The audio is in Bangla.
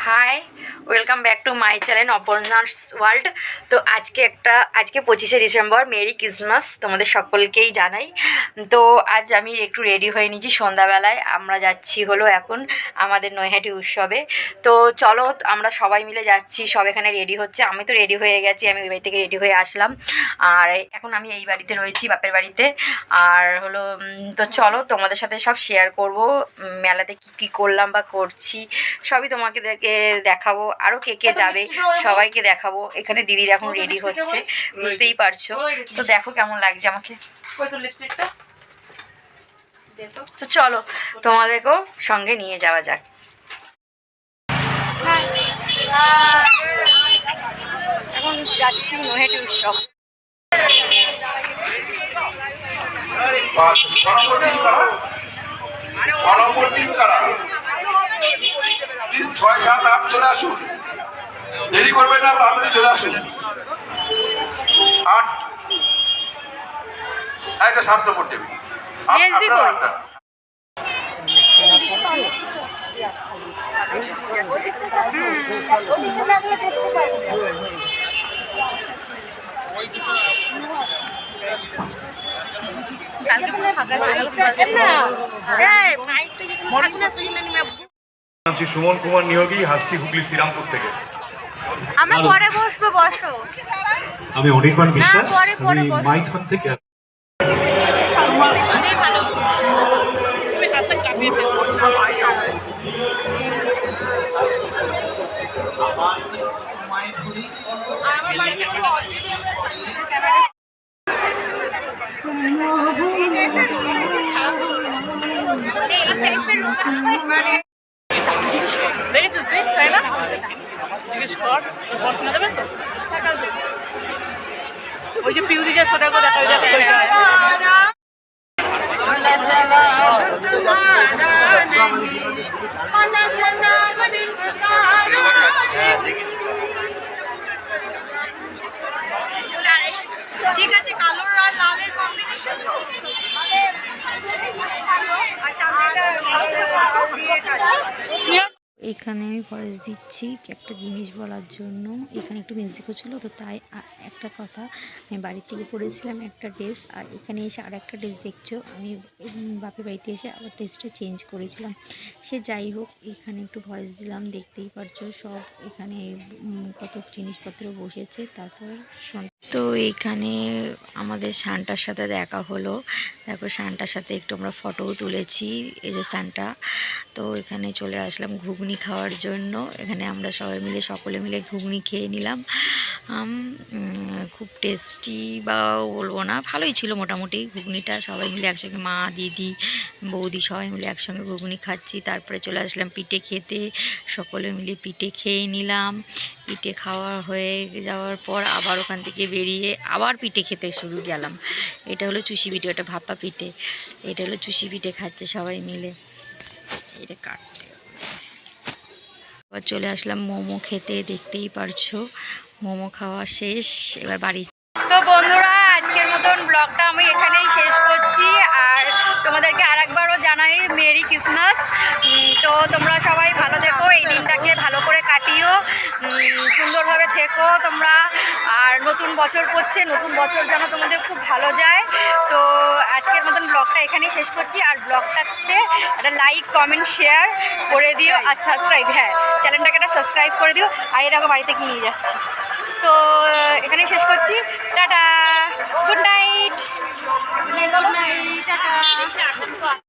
High, welcome back to my channel Aparna's world. তো আজকে 25শে ডিসেম্বর, মেরি ক্রিসমাস তোমাদের সকলকেই জানাই। তো আজ আমি একটু রেডি হয়ে নিয়েছি। সন্ধ্যাবেলায় আমরা যাচ্ছি হলো এখন আমাদের নৈহাটি উৎসবে। তো চলো আমরা সবাই মিলে যাচ্ছি, সব এখানে রেডি হচ্ছে। আমি তো রেডি হয়ে গেছি, আমি ওই বাড়ি থেকে রেডি হয়ে আসলাম। আর এখন আমি এই বাড়িতে রয়েছি, বাপের বাড়িতে। আর হলো তো চলো তোমাদের সাথে সব শেয়ার করব, মেলাতে কী করলাম বা করছি সবই তোমাকে দেখাবো। আরও কে কে যাবে সবাইকে দেখাবো। এখানে দিদির এখন রেডি হচ্ছে, বুঝতেই পারছো। তো দেখো কেমন লাগছে আমাকে। তো চলো তোমাদেরকেও সঙ্গে নিয়ে যাওয়া যাক। এখন যাচ্ছি নৈহাটি উৎসব। প্লিজ 6, 7, 8 চলে আসুন, দেরি করবেন না, তাড়াতাড়ি চলে আসুন। 8 একটা 7 নম্বর টেবিল। সুমন কুমার নিয়োগী, হাসছি হুগলি শ্রীরামপুর থেকে। আমরা পরে বসবো, বসো। আমি অনির্বাণ বিশ্বাস, আমি মাইথন থেকে। ওই যে পিউরিটা ছোটা করে দেখা ঠিক আছে, কালো আর লালের কম্বিনেশন। এখানে আমি ভয়েস দিচ্ছি একটা জিনিস বলার জন্য। এখানে একটু মিউজিকও ছিল, তো তাই একটা কথা, আমি বাড়ির থেকে পরেছিলাম একটা ড্রেস, আর এখানে এসে আর একটা ড্রেস দেখছো। আমি বাপের বাড়িতে এসে আবার ড্রেসটা চেঞ্জ করেছিলাম। সে যাই হোক, এখানে একটু ভয়েস দিলাম, দেখতেই পারছো সব এখানে কত জিনিসপত্র বসেছে। তারপর তো এইখানে আমাদের সান্টার সাথে দেখা হলো। দেখো সান্টার সাথে একটু আমরা ফটোও তুলেছি, এই যে সান্টা। তো এখানে চলে আসলাম ঘুগনি খাওয়ার জন্য। এখানে আমরা সবাই মিলে সকলে মিলে ঘুগনি খেয়ে নিলাম। খুব টেস্টি বা বলবো না, ভালোই ছিল মোটামুটি ঘুগনিটা। সবাই মিলে একসঙ্গে, মা, দিদি, বৌদি সবাই মিলে একসঙ্গে ঘুগনি খাচ্ছি। তারপরে চলে আসলাম পিঠে খেতে, সকলে মিলে পিঠে খেয়ে নিলাম। পিঠে খাওয়া হয়ে যাওয়ার পর আবার ওখান থেকে বেরিয়ে আবার পিঠে খেতে শুরু গেলাম। এটা হলো চুষি পিঠে, ওটা ভাপা পিঠে। এটা হলো চুষি পিঠে খাচ্ছে সবাই মিলে। এটা কাটতে আবার চলে আসলাম মোমো খেতে, দেখতেই পারছো মোমো খাওয়া শেষ, এবার বাড়ি। তো বন্ধুরা, আজকের মতন ব্লগটা আমি এখানেই শেষ করছি। আর তোমাদেরকে আরেকবারও জানাই মেরি ক্রিসমাস। তো তোমরা সবাই ভালো থেকো, এই দিনটাকে ভালো করে কাটিও, সুন্দরভাবে থেকো তোমরা। আর নতুন বছর পড়ছে, নতুন বছর যেন তোমাদের খুব ভালো যায়। তো আজকের মতন ব্লগটা এখানেই শেষ করছি। আর ব্লগটাতে একটা লাইক, কমেন্ট, শেয়ার করে দিও। আর সাবস্ক্রাইব, হ্যাঁ, চ্যানেলটাকে একটা সাবস্ক্রাইব করে দিও। আর এই দেখো বাড়িতে কি নিয়ে যাচ্ছি। তো এখানে